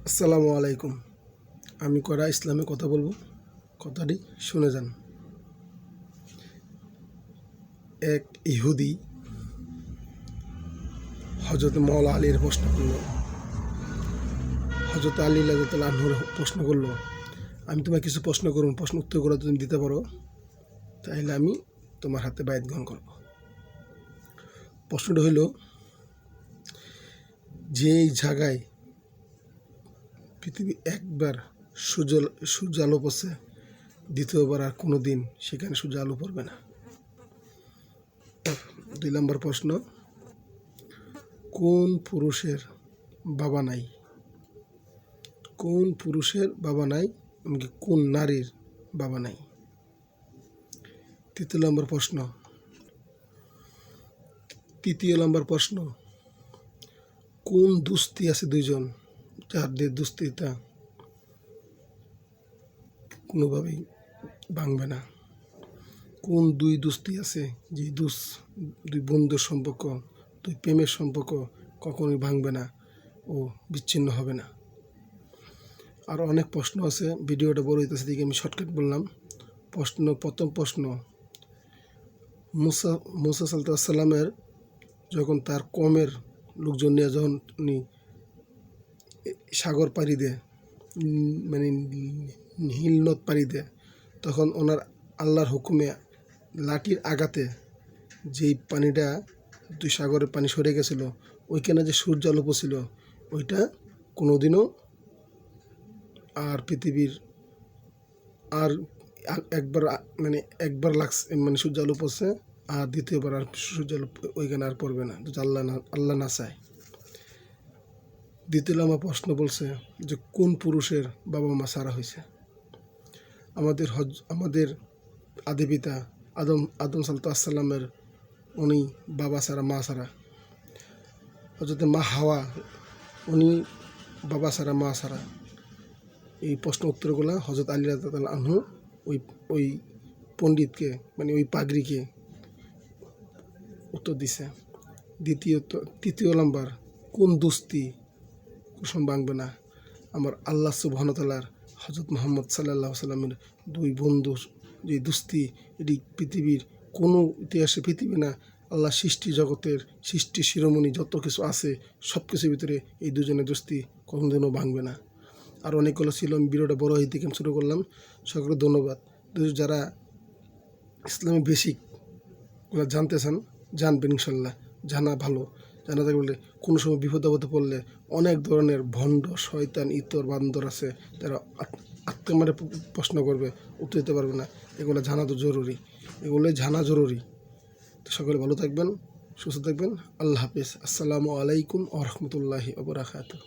আসসালামু আলাইকুম। আমি করা ইসলামে কথা বলবো, কথাটি শুনে যান। এক ইহুদি হজরত মওলা আলীর প্রশ্ন করল, হজরত আলী রাদিয়াল্লাহু আনহুর প্রশ্ন করলো, আমি তোমায় কিছু প্রশ্ন করুন, প্রশ্ন উত্তরগুলো তুমি দিতে পারো, তাইলে আমি তোমার হাতে বায়াত গ্রহণ করব। প্রশ্নটা হইল, যেই জায়গায় পৃথিবী একবার সূর্য আলো পড়ছে, দ্বিতীয়বার আর কোনো দিন সেখানে সূর্য আলো পড়বে না। 2 নম্বর প্রশ্ন, কোন পুরুষের বাবা নাই? কোন পুরুষের বাবা নাই, এমনকি কোন নারীর বাবা নাই? 3 নম্বর প্রশ্ন, কোন দুস্তি আছে দুইজন, যাদের দুস্তিটা কোনোভাবেই ভাঙবে না? কোন দুই দুস্তি আছে, যে দুই বন্ধুর সম্পর্ক, দুই প্রেমের সম্পর্ক কখনোই ভাঙবে না ও বিচ্ছিন্ন হবে না? আরও অনেক প্রশ্ন আছে, ভিডিওটা বড় হইতেছে দিকে আমি শর্টকাট বললাম। প্রথম প্রশ্ন, মুসা সাল্লামের যখন তার কমের লোকজন নিয়ে যখন উনি সাগর পাড়ি দেয়, মানে নীল নদ পাড়ি দেয়, তখন ওনার আল্লাহর হুকুমে লাঠির আঘাতে যেই পানিটা দুই সাগরের পানি সরে গেছিলো, ওইখানে যে সূর্য আলো পড়ছিল, ওইটা কোনোদিনও আর পৃথিবীর আর একবার লাগছে, মানে সূর্য আলো পড়ছে, আর দ্বিতীয়বার আর সূর্য আলো ওইখানে আর পড়বে না, যদি আল্লাহ না চায়। দ্বিতীয় আমার প্রশ্ন বলছে যে কোন পুরুষের বাবা মা সারা হয়েছে? আমাদের আদি পিতা আদম সাল্লামের উনি বাবা সারা মা সারা। হযরত মা হাওয়া, উনি বাবা সারা মা সারা। এই প্রশ্ন উত্তরগুলো হযরত আলী রাদিয়াল্লাহু আনহু ওই পণ্ডিতকে, মানে ওই পাগড়িকে উত্তর দিছে। তৃতীয় নাম্বার, কোন দুস্তি কুসুম ভাঙবে না? আমার আল্লাহ সুবহানাহু ওয়া তাআলার হযরত মুহাম্মদ সাল্লাল্লাহু আলাইহি সাল্লামের দুই বন্ধুর যে দুস্তি, এটি পৃথিবীর কোনো ইতিহাসে, পৃথিবী না, আল্লাহ সৃষ্টি জগতের সৃষ্টি শিরোমণি যত কিছু আছে সব কিছুর ভিতরে এই দুজনের দোস্তি কোনোদিনও ভাঙবে না। আর অনেকগুলো ছিল, আমি ভিডিওটা বড় হয়ে থেকে শুরু করলাম। সকলকে ধন্যবাদ। যারা ইসলামী বেসিকগুলো জানতে চান, জানবেন ইনশাল্লাহ। জানা ভালো, জানা থাকলে বলে কোনো সময় বিপদ আপদে পড়লে অনেক ধরনের ভণ্ড শয়তান ইতর বান্দর আছে, তারা আত্মমারে প্রশ্ন করবে, উত্তর দিতে পারবে না। এগুলো জানা তো জরুরি, এগুলোই জানা জরুরি। তো সকলে ভালো থাকবেন, সুস্থ থাকবেন। আল্লাহ হাফিজ। আসসালামু আলাইকুম ওয়া রাহমাতুল্লাহি ওয়া বারাকাতুহু।